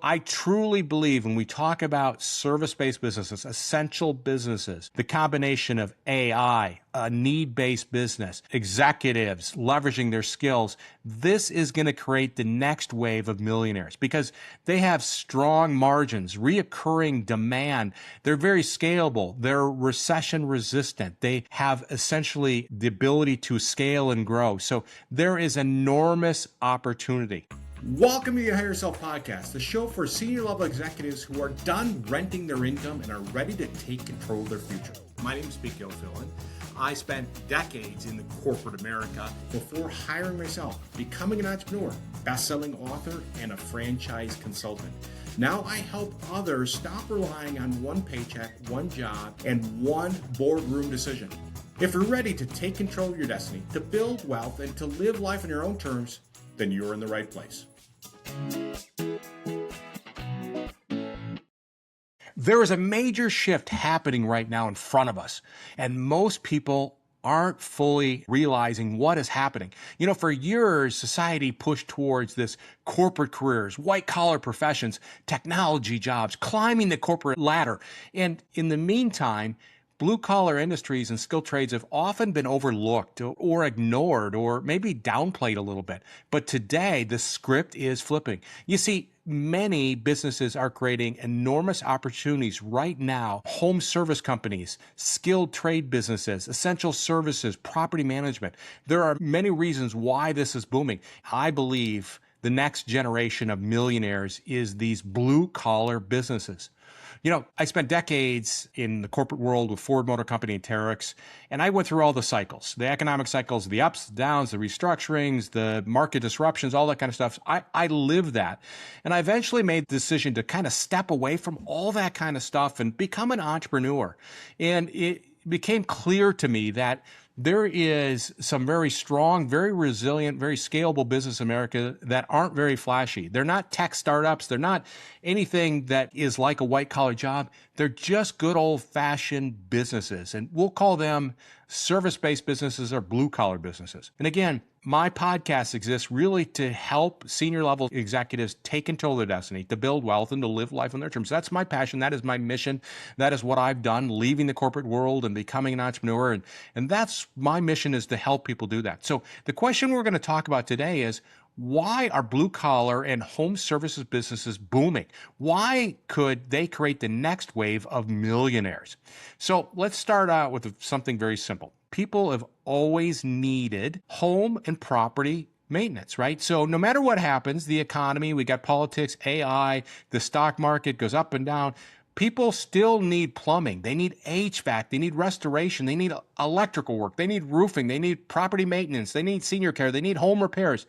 I truly believe when we talk about service-based businesses, essential businesses, the combination of AI, a need-based business, executives leveraging their skills, this is going to create the next wave of millionaires because they have strong margins, reoccurring demand. They're very scalable. They're recession resistant. They have essentially the ability to scale and grow. So there is enormous opportunity. Welcome to the Hire Yourself Podcast, the show for senior level executives who are done renting their income and are ready to take control of their future. My name is Gilfillan. I spent decades in the corporate America before hiring myself, becoming an entrepreneur, best-selling author, and a franchise consultant. Now I help others stop relying on one paycheck, one job, and one boardroom decision. If you're ready to take control of your destiny, to build wealth, and to live life on your own terms, then you're in the right place. There is a major shift happening right now in front of us, and most people aren't fully realizing what is happening. You know, for years, society pushed towards this corporate careers, white-collar professions, technology jobs, climbing the corporate ladder. And in the meantime, blue-collar industries and skilled trades have often been overlooked or ignored or maybe downplayed a little bit. But today, the script is flipping. You see, many businesses are creating enormous opportunities right now. Home service companies, skilled trade businesses, essential services, property management. There are many reasons why this is booming. I believe the next generation of millionaires is these blue-collar businesses. You know, I spent decades in the corporate world with Ford Motor Company and Terex, and I went through all the cycles, the economic cycles, the ups, the downs, the restructurings, the market disruptions, all that kind of stuff. I lived that. And I eventually made the decision to kind of step away from all that kind of stuff and become an entrepreneur. And it became clear to me that there is some very strong, very resilient, very scalable business in America that aren't very flashy. They're not tech startups. They're not anything that is like a white-collar job. They're just good old-fashioned businesses. And we'll call them service-based businesses or blue-collar businesses. And again, my podcast exists really to help senior-level executives take control of their destiny, to build wealth, and to live life on their terms. That's my passion. That is my mission. That is what I've done, leaving the corporate world and becoming an entrepreneur. And that's my mission, is to help people do that. So the question we're going to talk about today is, why are blue-collar and home services businesses booming? Why could they create the next wave of millionaires? So let's start out with something very simple. People have always needed home and property maintenance, right? So no matter what happens, the economy, we got politics, AI, the stock market goes up and down, people still need plumbing. They need HVAC. They need restoration. They need electrical work. They need roofing. They need property maintenance. They need senior care. They need home repairs.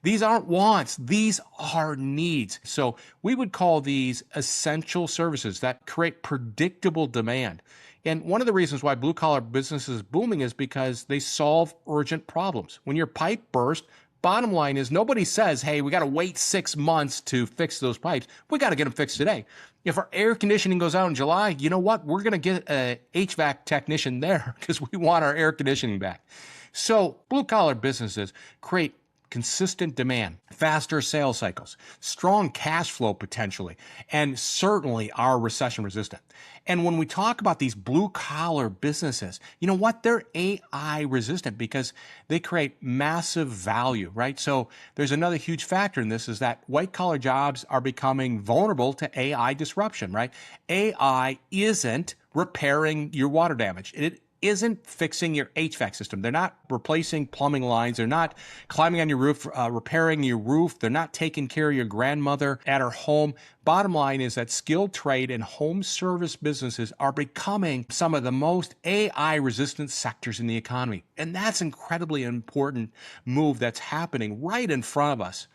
These aren't wants. These are needs. So we would call these essential services that create predictable demand. And one of the reasons why blue-collar business is booming is because they solve urgent problems. When your pipe bursts, bottom line is nobody says, hey, we got to wait 6 months to fix those pipes. We got to get them fixed today. If our air conditioning goes out in July, you know what? We're going to get a HVAC technician there because we want our air conditioning back. So blue-collar businesses create consistent demand, faster sales cycles, strong cash flow potentially, and certainly are recession resistant. And when we talk about these blue-collar businesses, you know what? They're AI resistant because they create massive value, right? So there's another huge factor in this, is that white-collar jobs are becoming vulnerable to AI disruption, right? AI isn't repairing your water damage. It isn't fixing your HVAC system. They're not replacing plumbing lines. They're not climbing on your roof, repairing your roof. They're not taking care of your grandmother at her home. Bottom line is that skilled trade and home service businesses are becoming some of the most AI-resistant sectors in the economy. And that's incredibly important move that's happening right in front of us.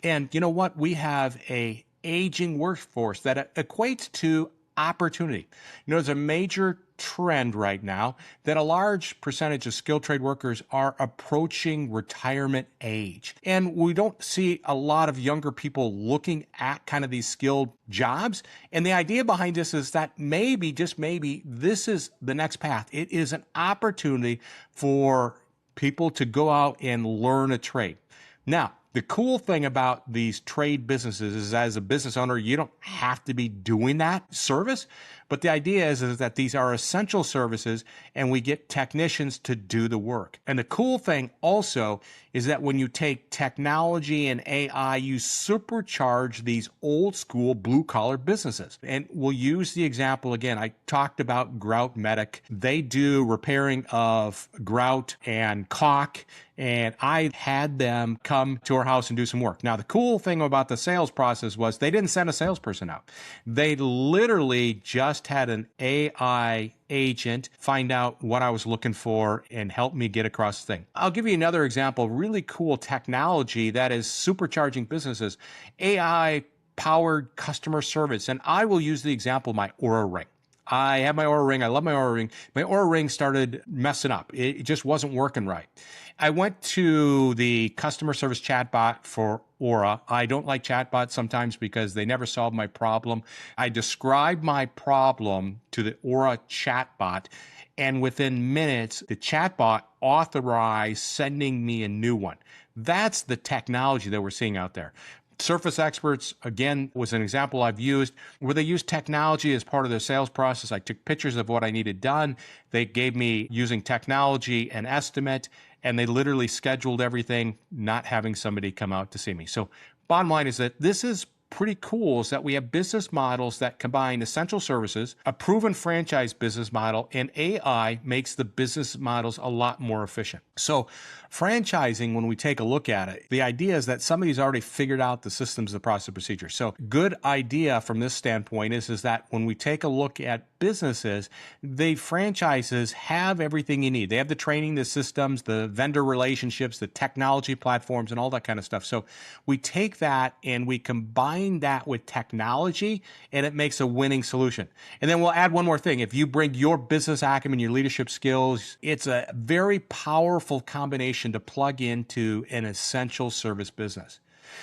And you know what? We have a aging workforce that equates to opportunity. You know, there's a major trend right now that a large percentage of skilled trade workers are approaching retirement age. And we don't see a lot of younger people looking at kind of these skilled jobs. And the idea behind this is that maybe, just maybe, this is the next path. It is an opportunity for people to go out and learn a trade. Now, The cool thing about these trade businesses is, as a business owner, you don't have to be doing that service. But the idea is that these are essential services and we get technicians to do the work. And the cool thing also is that when you take technology and AI, you supercharge these old school blue collar businesses. And we'll use the example again. I talked about Grout Medic. They do repairing of grout and caulk. And I had them come to our house and do some work. Now, the cool thing about the sales process was they didn't send a salesperson out. They literally just had an AI agent find out what I was looking for and help me get across the thing. I'll give you another example, really cool technology that is supercharging businesses, AI powered customer service. And I will use the example of my Oura ring. I have my Oura ring. I love my Oura ring. My Oura ring started messing up. It just wasn't working right. I went to the customer service chatbot for Oura. I don't like chatbots sometimes because they never solve my problem. I described my problem to the Oura chatbot, and within minutes, the chatbot authorized sending me a new one. That's the technology that we're seeing out there. Surface Experts, again, was an example I've used where they used technology as part of their sales process. I took pictures of what I needed done. They gave me, using technology, an estimate, and they literally scheduled everything, not having somebody come out to see me. So bottom line is that this is pretty cool, is that we have business models that combine essential services, a proven franchise business model, and AI makes the business models a lot more efficient. So franchising, when we take a look at it, the idea is that somebody's already figured out the systems, the process, procedure. So good idea from this standpoint is that when we take a look at businesses, the franchises have everything you need. They have the training, the systems, the vendor relationships, the technology platforms, and all that kind of stuff. So we take that and we combine that with technology, and it makes a winning solution. And then we'll add one more thing. If you bring your business acumen, your leadership skills, it's a very powerful combination to plug into an essential service business.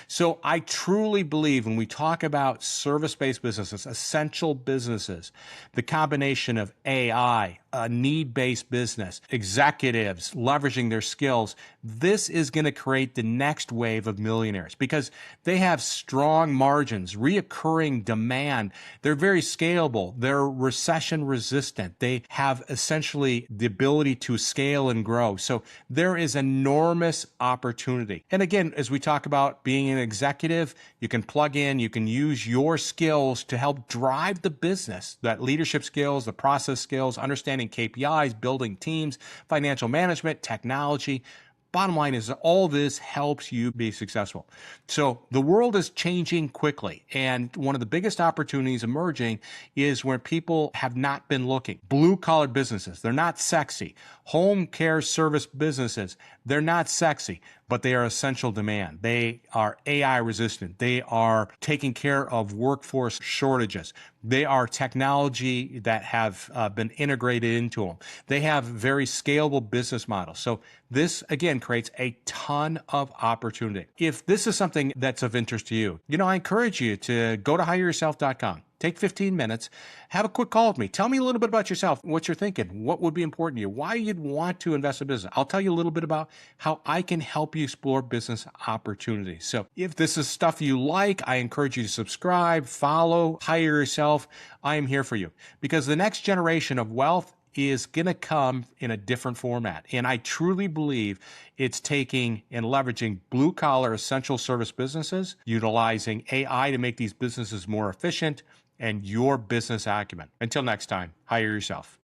So I truly believe when we talk about service-based businesses, essential businesses, the combination of AI, a need-based business, executives leveraging their skills, this is going to create the next wave of millionaires because they have strong margins, reoccurring demand. They're very scalable. They're recession-resistant. They have essentially the ability to scale and grow. So there is enormous opportunity. And again, as we talk about being an executive, you can plug in, you can use your skills to help drive the business, that leadership skills, the process skills, understanding KPIs, building teams, financial management, technology. Bottom line is that all this helps you be successful. So the world is changing quickly. And one of the biggest opportunities emerging is where people have not been looking. Blue collar businesses, they're not sexy. Home care service businesses, they're not sexy, but they are essential demand. They are AI resistant. They are taking care of workforce shortages. They are technology that have been integrated into them. They have very scalable business models. So this, again, creates a ton of opportunity. If this is something that's of interest to you, I encourage you to go to hireyourself.com. Take 15 minutes, have a quick call with me. Tell me a little bit about yourself, what you're thinking, what would be important to you, why you'd want to invest in business. I'll tell you a little bit about how I can help you explore business opportunities. So if this is stuff you like, I encourage you to subscribe, follow, hire yourself. I am here for you because the next generation of wealth is going to come in a different format. And I truly believe it's taking and leveraging blue collar essential service businesses, utilizing AI to make these businesses more efficient, and your business acumen. Until next time, hire yourself.